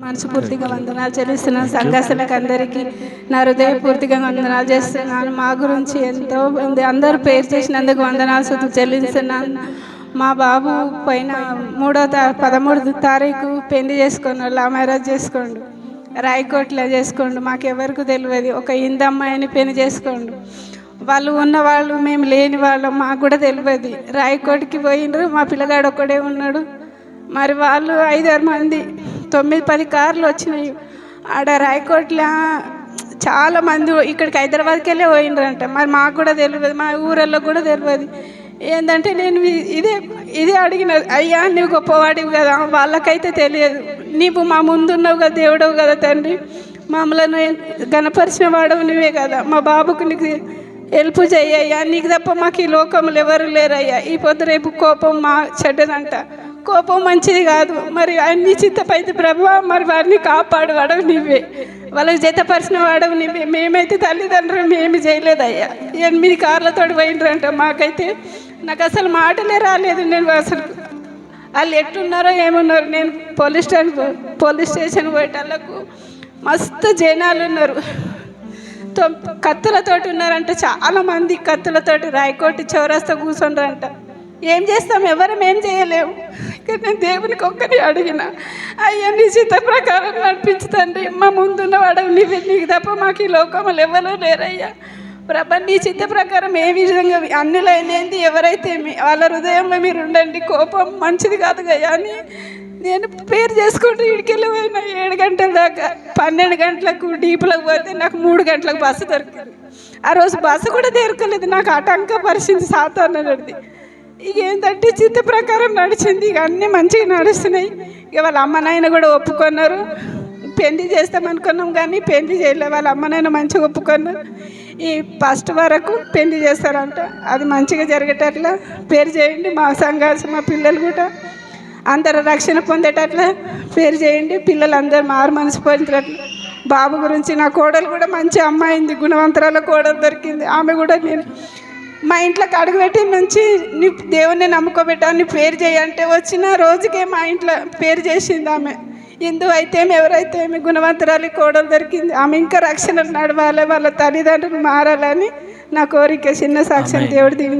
మనస్ఫూర్తిగా వందనాలు చెల్లిస్తున్నాను. సంఘస్థులకు అందరికీ నా హృదయపూర్తిగా వందనాలు చేస్తున్నాను. మా గురించి ఎంతో మంది అందరూ పేరు చేసినందుకు వందనాలు చెల్లిస్తున్నాను. మా బాబు పైన 13 తారీఖు పెళ్లి చేసుకున్నాడు, లా మ్యారేజ్ చేసుకోండు, రాయకోట్లో చేసుకోండు. మాకెవరికి తెలియదు. ఒక ఇందమ్మాయిని పెళ్లి చేసుకోండు. వాళ్ళు ఉన్నవాళ్ళు, మేము లేని వాళ్ళం, మాకు కూడా తెలియదు. రాయకోటికి పోయినరు, మా పిల్లగాడు ఒక్కడే ఉన్నాడు. మరి వాళ్ళు 5-6 మంది 9-10 కార్లు వచ్చినాయి. ఆడ రాయకోట్ల చాలామంది ఇక్కడికి హైదరాబాద్కి వెళ్ళి పోయినరంట. మరి మాకు కూడా తెలియదు, మా ఊరల్లో కూడా తెలియదు. ఏంటంటే నేను ఇదే అడిగిన, అయ్యా నువ్వు గొప్పవాడివి కదా, వాళ్ళకైతే తెలియదు. నీవు మా ముందున్నావు కదా, దేవుడవు కదా తండ్రి, మమ్మల్ని గణపరిచిన వాడవు నువ్వే కదా, మా బాబుకు నీకు హెల్ప్ చెయ్యయ్యా, నీకు తప్ప మాకు ఈ లోకంలో ఎవరు లేరయ్యా. ఈ పొద్దు రేపు కోపం మా చెడ్డదంట, కోపం మంచిది కాదు. మరి అన్ని చిత్తపైతే ప్రభు, మరి వారిని కాపాడు వాడవు నువ్వే, వాళ్ళకి జతపరిచిన వాడవు నువ్వే. మేమైతే తల్లిదండ్రులు ఏమి చేయలేదయ్యా. 8 కార్లతో పోయినరంట. మాకైతే నాకు అసలు మాటలే రాలేదు. నేను అసలు వాళ్ళు ఎట్టున్నారో ఏమున్నారో. నేను పోలీస్ స్టేషన్ పోయేటళ్ళకు మస్తు జనాలు ఉన్నారు, కత్తులతోటి ఉన్నారంట. చాలామంది కత్తులతోటి రాయకోటి చౌరస్తా కూర్చుండ్రంట. ఏం చేస్తాం, ఎవరం ఏం చేయలేము. ఇక నేను దేవునికి ఒక్కటి అడిగిన, అయ్యా నీ చిత్త ప్రకారం నడిపించుతండి, మా ముందున్న వాడవు నీవే, నీకు తప్ప మాకు ఈ లోకంలో ఎవరూ లేరయ్యా. ప్రభా నీ చిత్త ప్రకారం ఏ విధంగా అన్నిలైనది ఎవరైతే వాళ్ళ హృదయంలో మీరు ఉండండి. కోపం మంచిది కాదు కదా అని నేను పేరు చేసుకుంటూ ఇడికెళ్ళి పోయినా. 7 గంటల దాకా 12 గంటలకు డీపులకు పోతే నాకు 3 గంటలకు బస్సు దొరికింది. ఆ రోజు బస్సు కూడా దొరకలేదు. నాకు ఆటంక పరిస్థితి సాధారణది. ఇక ఏంటంటే చిత్త ప్రకారం నడిచింది. ఇక అన్నీ మంచిగా నడుస్తున్నాయి. ఇక వాళ్ళ అమ్మ నాయన కూడా ఒప్పుకున్నారు. పెళ్లి చేస్తామనుకున్నాం కానీ పెళ్లి చేయలే. వాళ్ళ అమ్మ నాయన మంచిగా ఒప్పుకున్నారు. ఈ ఫస్ట్ వరకు పెళ్లి చేస్తారంట. అది మంచిగా జరిగేటట్లా పేరు చేయండి. మా సంఘాలు, మా పిల్లలు కూడా అందరూ రక్షణ పొందేటట్లా పేరు చేయండి. పిల్లలందరూ మారు మనసు పొందేటట్లు. బాబు గురించి నా కోడలు కూడా మంచి అమ్మాయింది, గుణవంతరాల కోడలు దొరికింది. ఆమె కూడా నేను మా ఇంట్లోకి అడుగుపెట్టి నుంచి నీ దేవుణ్ణి నమ్ముకోబెట్టా, నీ పేరు చేయంటే వచ్చిన రోజుకే మా ఇంట్లో పేరు చేసింది. ఆమె హిందూ అయితే ఎవరైతే గుణవంతరాలు కోడలు దొరికింది. ఆమె ఇంకా రక్షణ నడవాలి, వాళ్ళ తల్లిదండ్రులు మారాలని నా కోరిక. చిన్న సాక్ష్యం. దేవుడు దీవించి